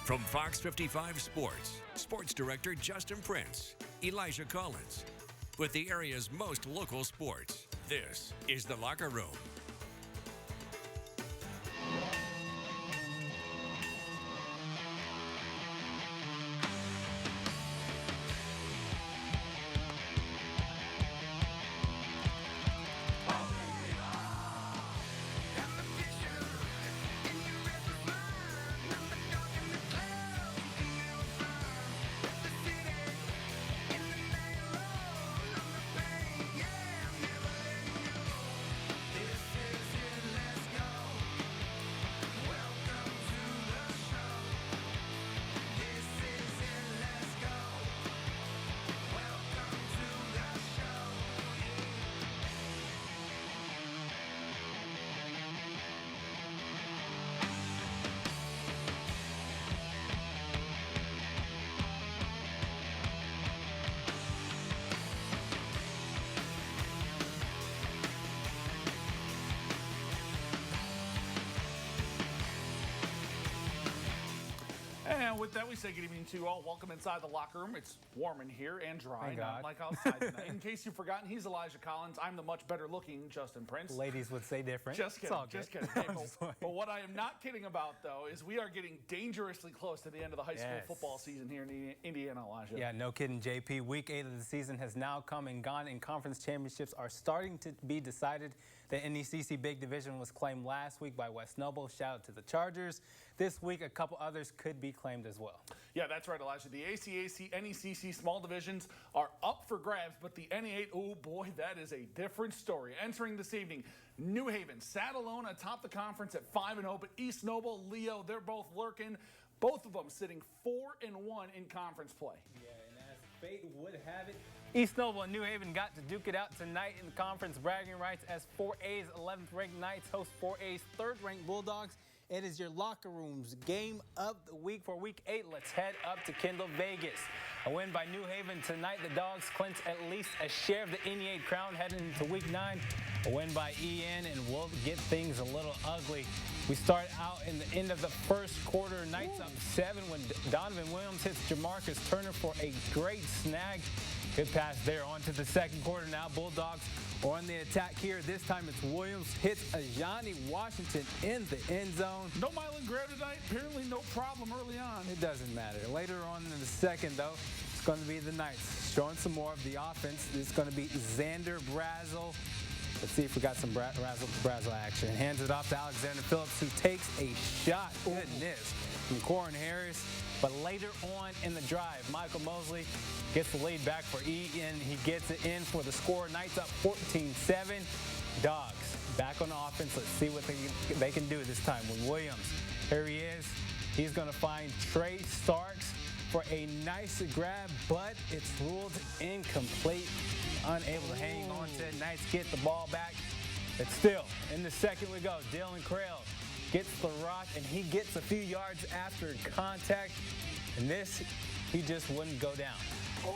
From Fox 55 Sports, Sports Director Justin Prince, Elijah Collins. With the area's most local sports, this is The Locker Room. And with that, we say good evening to you all. Welcome inside the locker room. It's warm in here and dry, not like outside tonight. In case you've forgotten, he's Elijah Collins. I'm the much better looking Justin Prince. Ladies would say different. Just kidding. It's all Just good. kidding. Hey, but what I am not kidding about, though, is we are getting dangerously close to the end of the high school football season here in Indiana, Elijah. Yeah, no kidding, JP. Week 8 of the season has now come and gone, and conference championships are starting to be decided. The NECC Big Division was claimed last week by West Noble. Shout out to the Chargers. This week, a couple others could be claimed as well. Yeah, that's right, Elijah. The ACAC, NECC small divisions are up for grabs, but the NE8, oh boy, that is a different story. Entering this evening, New Haven sat alone atop the conference at 5-0, but East Noble, Leo, they're both lurking. Both of them sitting 4-1 in conference play. Yeah, and as fate would have it, East Noble and New Haven got to duke it out tonight in conference bragging rights as 4A's 11th ranked Knights host 4A's 3rd ranked Bulldogs. It is your locker room's game of the week for week 8. Let's head up to Kendall, Vegas. A win by New Haven tonight. The Dogs clinch at least a share of the NE8 crown heading into week 9. A win by EN, and we'll get things a little ugly. We start out in the end of the first quarter. Knights up 7 when Donovan Williams hits Jamarcus Turner for a great snag. Good pass there. On to the second quarter now. Bulldogs are on the attack here. This time it's Williams hits Ajani Washington in the end zone. No Milan Grove tonight. Apparently no problem early on. It doesn't matter. Later on in the second, though, it's going to be the Knights showing some more of the offense. It's going to be Xander Brazel. Let's see if we got some Brazel action. Hands it off to Alexander Phillips, who takes a shot. Goodness. From Corin Harris. But later on in the drive, Michael Mosley gets the lead back for EN. He gets it in for the score. Knights up 14-7. Dogs back on the offense. Let's see what they can do this time with Williams. Here he is. He's going to find Trey Starks for a nice grab, but it's ruled incomplete. Unable to hang on to it. Knights get the ball back. But still, in the second we go. Dylan Crail gets the rock, and he gets a few yards after contact. And this, he just wouldn't go down.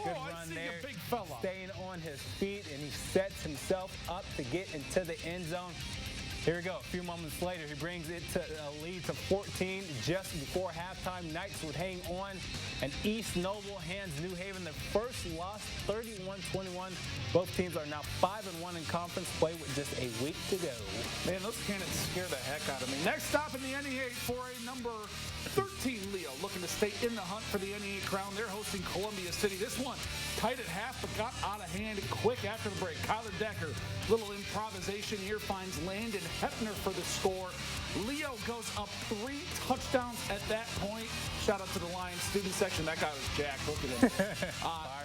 Good run there. A big fella. Staying on his feet, and he sets himself up to get into the end zone. Here we go. A few moments later, he brings it to a lead to 14 just before halftime. Knights would hang on, and East Noble hands New Haven their first loss, 31-21. Both teams are now 5-1 in conference play with just a week to go. Man, those cannons scare the heck out of me. Next stop in the NE8 for a number 13 Leo, looking to stay in the hunt for the NE8 crown. They're hosting Columbia City. This one tight at half, but got out of hand quick after the break. Kyler Decker, little improvisation here, finds Landon Hepner for the score. Leo goes up 3 touchdowns at that point. Shout out to the Lions student section. That guy was jacked. Look at him.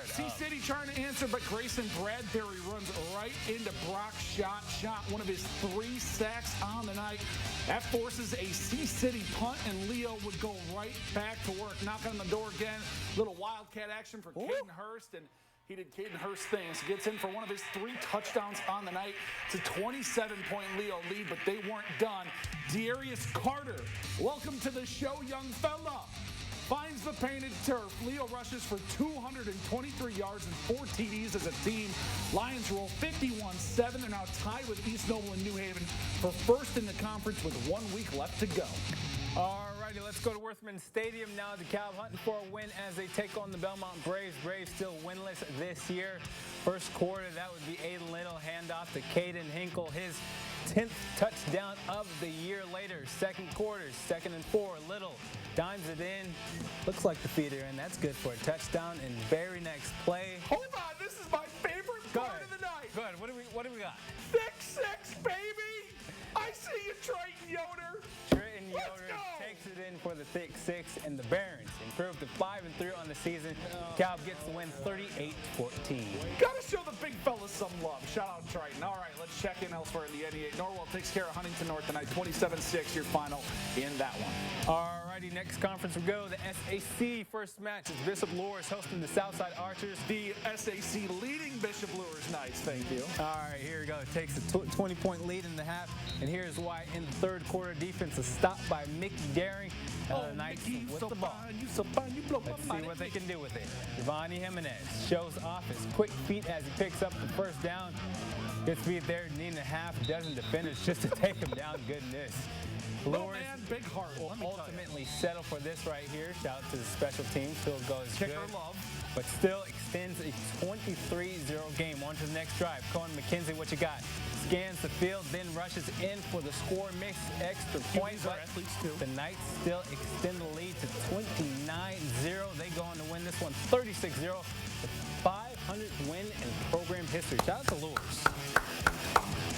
C-City trying to answer, but Grayson Bradbury runs right into Brock Shot. One of his 3 sacks on the night. That forces a C-City punt, and Leo would go right back to work. Knocking on the door again. Little wildcat action for Caden Hurst, and he did Caden Hurst things. Gets in for one of his 3 touchdowns on the night. It's a 27-point Leo lead, but they weren't done. Darius Carter, welcome to the show, young fella. Finds the painted turf. Leo rushes for 223 yards and 4 TDs as a team. Lions roll 51-7. They're now tied with East Noble and New Haven for first in the conference with 1 week left to go. All right, righty, let's go to Worthman Stadium now. DeKalb hunting for a win as they take on the Belmont Braves. Braves still winless this year. First quarter, that would be Aiden Little. Handoff to Caden Hinkle, his 10th touchdown of the year later. Second quarter, 2nd and 4. Little dimes it in. Looks like the feeder in. That's good for a touchdown. And very next play. Hold on, this is my favorite part of the night. Go ahead. What do we got? Thick six, baby. I see you, Triton Yoder. Triton Yoder takes it in for the thick six, and the Barons improved to 5-3 on the season. DeKalb gets the win 38-14. Gotta show the big fellas some love. Shout out Triton. All right, let's check in elsewhere in the NE8. Norwell takes care of Huntington North tonight, 27-6, your final in that one. All righty, next conference we go. The SAC first match is Bishop Luers hosting the Southside Archers. The SAC leading Bishop Luers Knights, thank you. All right, here we go. It takes a 20-point lead in the half, and here's why. In the third quarter, defense is stopped by Mickey Daring. The Knights Mickey, with so the ball. fine, you so fine, you blow Let's my see mind. what they can do with it. Giovanni Jimenez shows off his quick feet as he picks up the first down. Gets beat there, need and a half, doesn't defend. It's just to take him down. Goodness. Oh, Luers man, big heart. will Let me tell you. ultimately settle for this right here. Shout out to the special teams. Field goal is Kicker good. love. But still extends a 23-0 game. On to the next drive. Cohen McKenzie, what you got? Scans the field, then rushes in for the score, makes extra points. are athletes too. The Knights still extend the lead to 29-0. They go on to win this one 36-0. The 500th win in program history. Shout out to Luers.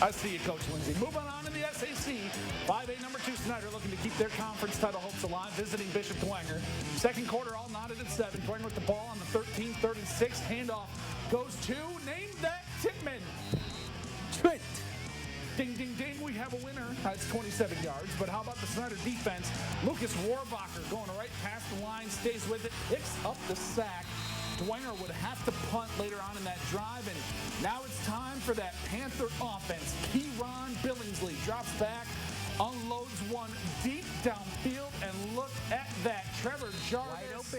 I see you, Coach Lindsay. Moving on in the SAC, 5A number 2 Snyder looking to keep their conference title hopes alive, visiting Bishop Dwenger. Second quarter, all knotted at 7. Dwenger with the ball on the 13, 36. Handoff goes to, name that, Tickman. Trent. Ding, ding, ding, we have a winner. That's 27 yards. But how about the Snyder defense? Lucas Warbacher going right past the line, stays with it, picks up the sack. Dwenger would have to punt later on in that drive, and now it's time for that Panther offense. Keyron Billingsley drops back, unloads one deep downfield, and look at that. Trevor Jarvis.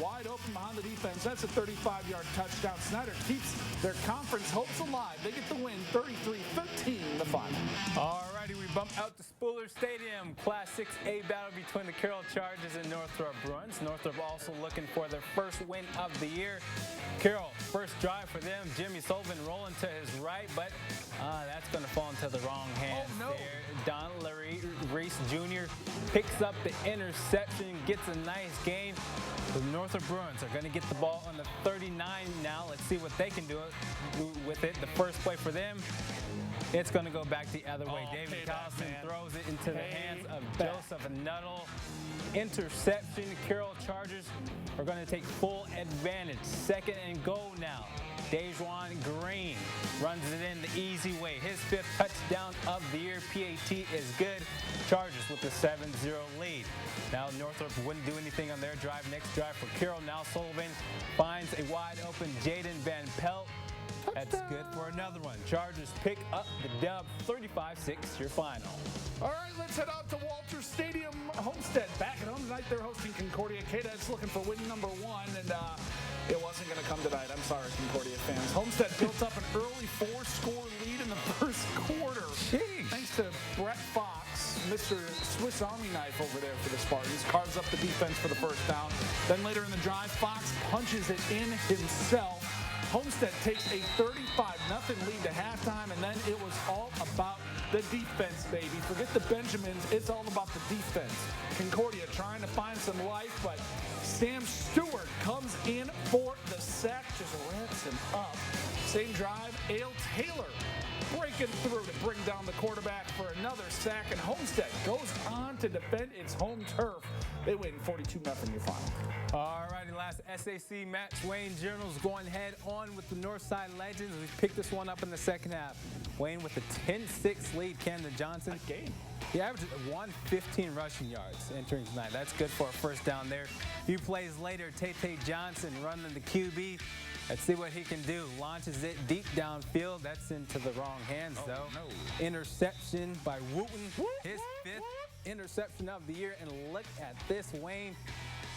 Wide open behind the defense. That's a 35-yard touchdown. Snyder keeps their conference hopes alive. They get the win, 33-13, the final. All righty, we bump out to Spooler Stadium. Class 6A battle between the Carroll Chargers and Northrop Bruins. Northrop also looking for their first win of the year. Carroll, first drive for them. Jimmy Sullivan rolling to his right, but that's going to fall into the wrong hands no. there. Don Reese Jr. picks up the interception, gets a nice gain. The Northrop Bruins are going to get the ball on the 39 now. Let's see what they can do with it. The first play for them, it's going to go back the other way. David Collison throws it into the hands of Joseph Nuttall. Interception. Carroll Chargers are going to take full advantage. 2nd and goal now. Dejuan Green runs it in the easy way. His 5th touchdown of the year. PAT is good. Chargers with the 7-0 lead. Now Northrop wouldn't do anything on their drive. Next drive for Carroll. Now Sullivan finds a wide open Jaden Van Pelt. That's good for another one. Chargers pick up the dub, 35-6, your final. All right, let's head out to Walter Stadium. Homestead back at home tonight. They're hosting Concordia. Cadets looking for win number 1, and it wasn't going to come tonight. I'm sorry, Concordia fans. Homestead built up an early 4-score lead in the first quarter. Jeez. Thanks to Brett Fox, Mr. Swiss Army knife over there for the Spartans. Carves up the defense for the first down. Then later in the drive, Fox punches it in himself. Homestead takes a 35-0 lead to halftime, and then it was all about the defense, baby. Forget the Benjamins. It's all about the defense. Concordia trying to find some life, but Sam Stewart comes in for the sack, just ramps him up. Same drive, Ale Taylor breaking through to bring down the quarterback for another sack, and Homestead goes on to defend its home turf. They win 42-0 your final. All righty, last SAC match. Wayne Journals going head on with the Northside Legends. We picked this one up in the second half. Wayne with a 10-6 lead. Camden Johnson. That game. He averaged 115 rushing yards entering tonight. That's good for a first down there. A few plays later, Tate Johnson running the QB. Let's see what he can do. Launches it deep downfield. That's into the wrong hands, though. No. Interception by Wooten. His 5th interception of the year. And look at this, Wayne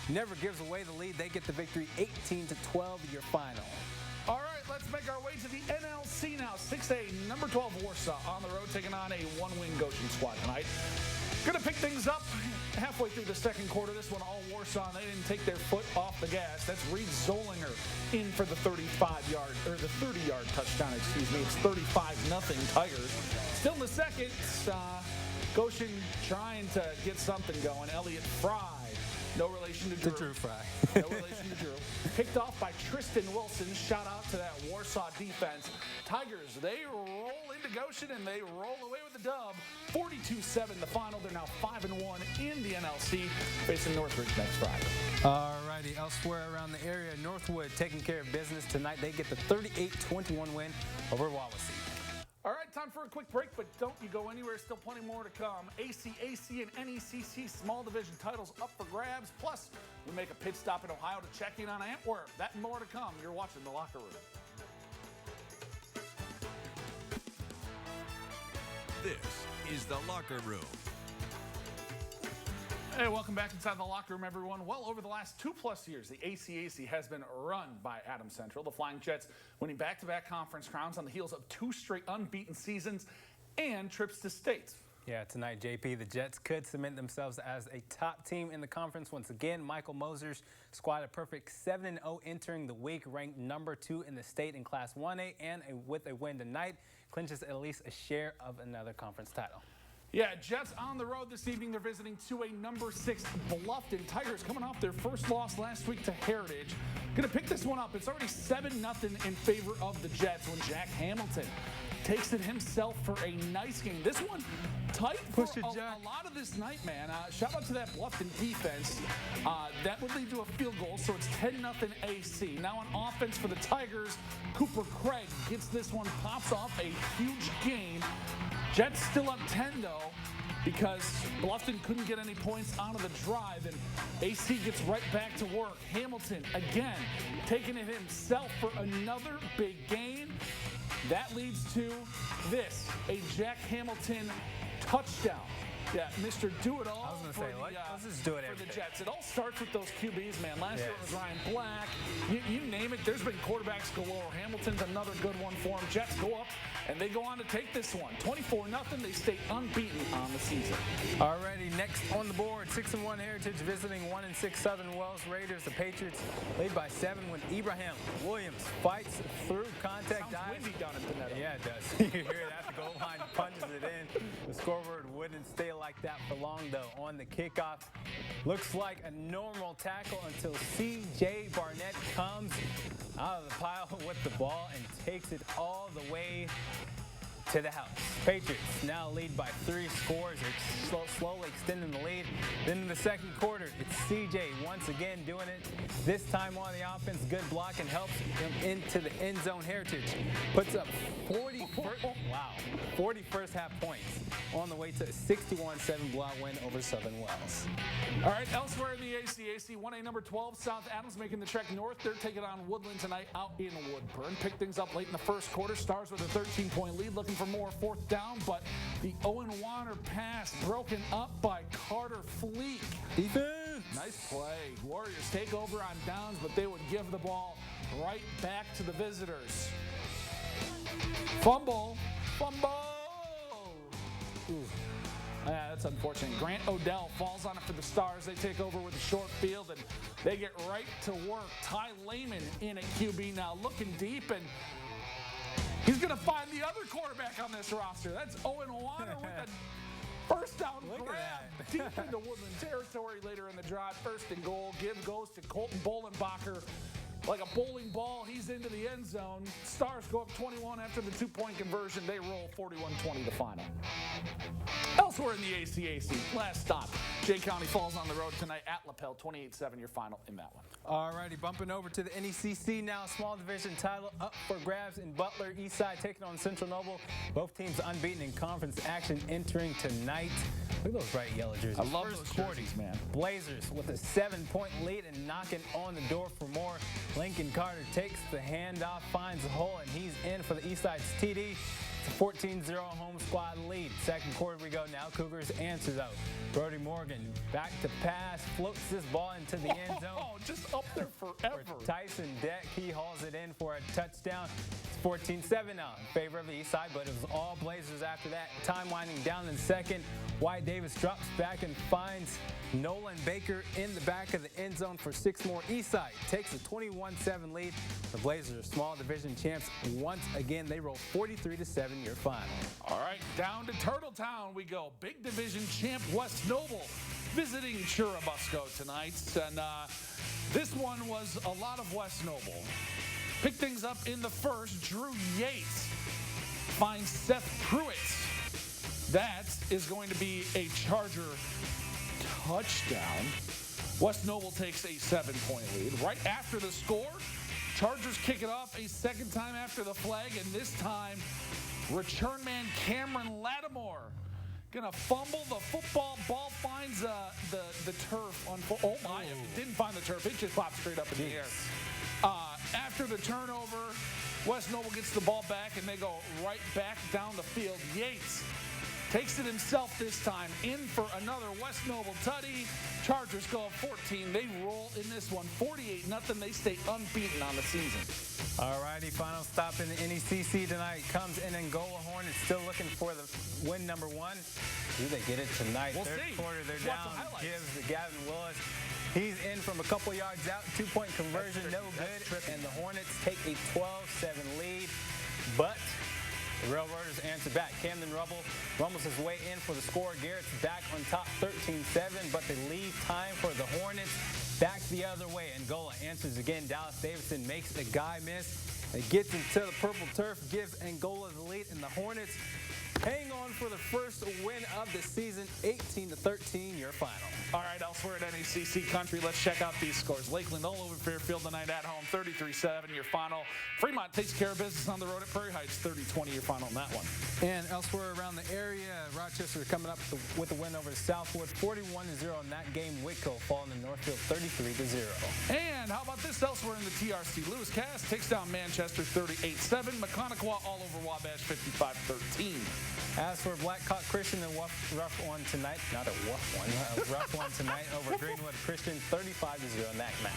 never gives away the lead. They get the victory 18-12, your final. All right, let's make our way to the NLC now. 6A, number 12 Warsaw on the road, taking on a 1-win Goshen squad tonight. Going to pick things up halfway through the second quarter. This one all Warsaw. They didn't take their foot off the gas. That's Reed Zollinger in for the 35-yard or the 30-yard touchdown. Excuse me. It's 35-0 Tigers. Still in the second. Goshen trying to get something going. Elliott Fry. No relation to Drew. Drew Fry. No relation to Drew. Picked off by Tristan Wilson. Shout out to that Warsaw defense. Tigers, they roll into Goshen and they roll away with the dub. 42-7 the final. They're now 5-1 in the NLC, facing Northridge next Friday. All righty, elsewhere around the area, Northwood taking care of business tonight. They get the 38-21 win over Wawasee. All right, time for a quick break, but don't you go anywhere. Still plenty more to come. ACAC and NECC small division titles up for grabs. Plus, we make a pit stop in Ohio to check in on Antwerp. That and more to come. You're watching The Locker Room. This is The Locker Room. Hey, welcome back inside the locker room, everyone. Well, over the last 2+ years, the ACAC has been run by Adams Central. The Flying Jets winning back-to-back conference crowns on the heels of 2 straight unbeaten seasons and trips to states. Yeah, tonight, JP, the Jets could cement themselves as a top team in the conference once again. Michael Moser's squad a perfect 7-0 entering the week, ranked number 2 in the state in Class 1A, and with a win tonight, clinches at least a share of another conference title. Yeah, Jets on the road this evening. They're visiting 2A number 6 Bluffton. Tigers coming off their first loss last week to Heritage. Going to pick this one up. It's already 7-0 in favor of the Jets when Jack Hamilton takes it himself for a nice game. This one tight for a lot of this night, man. Shout out to that Bluffton defense. That would lead to a field goal, so it's 10-0 AC. Now on offense for the Tigers, Cooper Craig gets this one, pops off a huge gain. Jets still up 10, though, because Bluffton couldn't get any points out of the drive, and AC gets right back to work. Hamilton, again, taking it himself for another big gain. That leads to this, a Jack Hamilton touchdown. Yeah, Mr. Do-It-All. I was going to say, let's just do it for every the day. Jets. It all starts with those QBs, man. Last year it was Ryan Black. You name it. There's been quarterbacks galore. Hamilton's another good one for him. Jets go up, and they go on to take this one. 24-0. They stay unbeaten on the season. Alrighty, next on the board, 6-1 Heritage visiting 1-6 Southern Wells Raiders. The Patriots lead by 7 when Ibrahim Williams fights through contact. Sounds windy down at the net. Yeah, it does. You hear it at the goal line, punches it in. The scoreboard wouldn't stay like that for long, though. On the kickoff, looks like a normal tackle until C.J. Barnett comes out of the pile with the ball and takes it all the way to the house. Patriots now lead by 3 scores. They're slowly extending the lead. Then in the second quarter, it's CJ once again doing it. This time on the offense, good block and helps him into the end zone. Heritage puts up 40 first half points on the way to a 61-7 blowout win over Southern Wells. All right, elsewhere in the ACAC, 1A number 12, South Adams making the trek north. They're taking on Woodland tonight out in Woodburn. Pick things up late in the first quarter. Stars with a 13-point lead, looking for more 4th down, but the Owen Warner pass broken up by Carter Fleek. Defense! Nice play. Warriors take over on downs, but they would give the ball right back to the visitors. Fumble. Ooh. Yeah, that's unfortunate. Grant Odell falls on it for the Stars. They take over with the short field, and they get right to work. Ty Lehman in at QB now, looking deep, and he's going to find the other quarterback on this roster. That's Owen Warner with a first down grab deep into Woodland territory later in the drive. 1st and goal. Give goes to Colton Bolenbacher. Like a bowling ball, he's into the end zone. Stars go up 21 after the 2-point conversion. They roll 41-20 the final. Elsewhere in the ACAC, last stop. Jay County falls on the road tonight at Lapel, 28-7 your final in that one. Alrighty, bumping over to the NECC now. Small division title up for grabs in Butler. Eastside taking on Central Noble. Both teams unbeaten in conference action entering tonight. Look at those bright yellow jerseys. I love those jerseys, man. Blazers with a 7-point lead and knocking on the door for more. Lincoln Carter takes the handoff, finds the hole, and he's in for the Eastside's TD. It's a 14-0 home squad lead. Second quarter we go now. Cougars answer though. Brody Morgan back to pass, floats this ball into the end zone. Oh, just up there forever. Tyson Deck, he hauls it in for a touchdown. It's 14-7 now in favor of the East Side, but it was all Blazers after that. Time winding down in second. Wyatt Davis drops back and finds Nolan Baker in the back of the end zone for 6 more. Eastside takes a 21-7 lead. The Blazers are small division champs once again. They roll 43-7 your final. All right, down to Turtletown we go. Big division champ West Noble visiting Churubusco tonight. And this one was a lot of West Noble. Pick things up in the first. Drew Yates finds Seth Pruitt. That is going to be a Charger touchdown. West Noble takes a 7-point lead. Right after the score, Chargers kick it off a second time after the flag, and this time, return man Cameron Lattimore gonna fumble the football. Ball finds the turf on. Oh my! It didn't find the turf. It just popped straight up in the air. After the turnover, West Noble gets the ball back, and they go right back down the field. Yates takes it himself this time, in for another West Noble tutty. Chargers go up 14. They roll in this one, 48-0. They stay unbeaten on the season. All righty, final stop in the NECC tonight comes in Angola Hornets, still looking for the win number 1. Do they get it tonight? We'll Third see. quarter, they're Watch down. the highlights. Gives to Gavin Willis. He's in from a couple yards out. 2-point conversion, no good. And the Hornets take a 12-7 lead. But the Railroaders answer back. Camden Rubble rumbles his way in for the score. Garrett's back on top 13-7, but they leave time for the Hornets back the other way. Angola answers again. Dallas Davidson makes a guy miss. It gets into the purple turf, gives Angola the lead, and the Hornets hang on for the first win of the season, 18-13, your final. All right, elsewhere at NECC country, let's check out these scores. Lakeland all over Fairfield tonight at home, 33-7, your final. Fremont takes care of business on the road at Prairie Heights, 30-20, your final in that one. And elsewhere around the area, Rochester coming up with a win over Southwood, 41-0 in that game. Whitco falling to Northfield, 33-0. And how about this elsewhere in the TRC? Lewis Cass takes down Manchester, 38-7. McConaughey all over Wabash, 55-13. As for Blackhawk Christian, a rough one tonight. Not a rough one, a rough one tonight over Greenwood Christian, 35-0 in that match.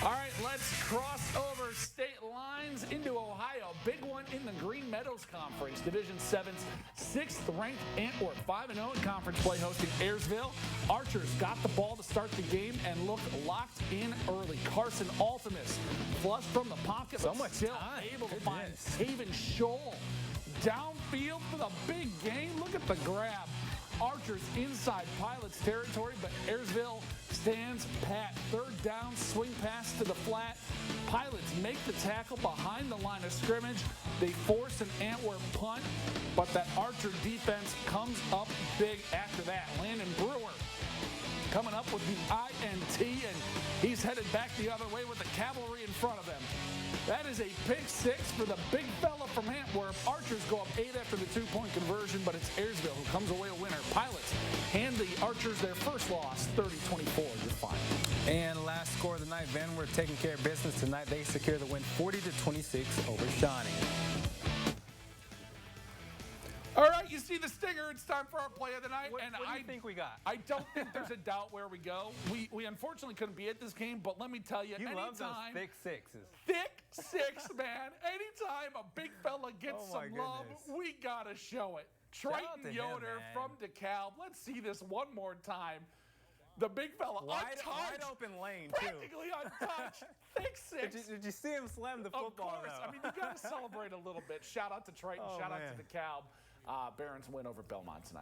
All right, let's cross over state lines into Ohio. Big one in the Green Meadows Conference. Division 7's 6th-ranked Antwerp, 5-0 in conference play, hosting Ayersville. Archers got the ball to start the game and looked locked in early. Carson Altimus flushed from the pocket, but still able to find Haven Scholl. Downfield for the big game. Look at the grab. Archers inside Pilots territory, but Ayersville stands pat. Third down, swing pass to the flat. Pilots make the tackle behind the line of scrimmage. They force an Antwerp punt, but that Archer defense comes up big after that. Landon Brewer coming up with the INT, and he's headed back the other way with the cavalry in front of him. That is a pick 6 for the big fella from Antwerp. Archers go up 8 after the 2-point conversion, but it's Ayersville who comes away a winner. Pilots hand the Archers their first loss, 30-24, your final. And last score of the night, Van Wert taking care of business tonight. They secure the win, 40-26 over Shawnee. All right, you see the stinger. It's time for our play of the night. What do you think we got? I don't think there's a doubt where we go. We unfortunately couldn't be at this game, but let me tell you, You love those anytime thick sixes. thick 6, man. Anytime a big fella gets Oh, my some love, goodness. we gotta show it. Shout out Triton to him, Yoder man. from DeKalb. Let's see this one more time. The big fella, Wide untouched, open lane, too. practically untouched. Thick 6. Did you see him slam the football, Of course. though? I mean, you got to celebrate a little bit. Shout out to Triton. Oh, shout man. out to DeKalb. Barons win over Belmont tonight.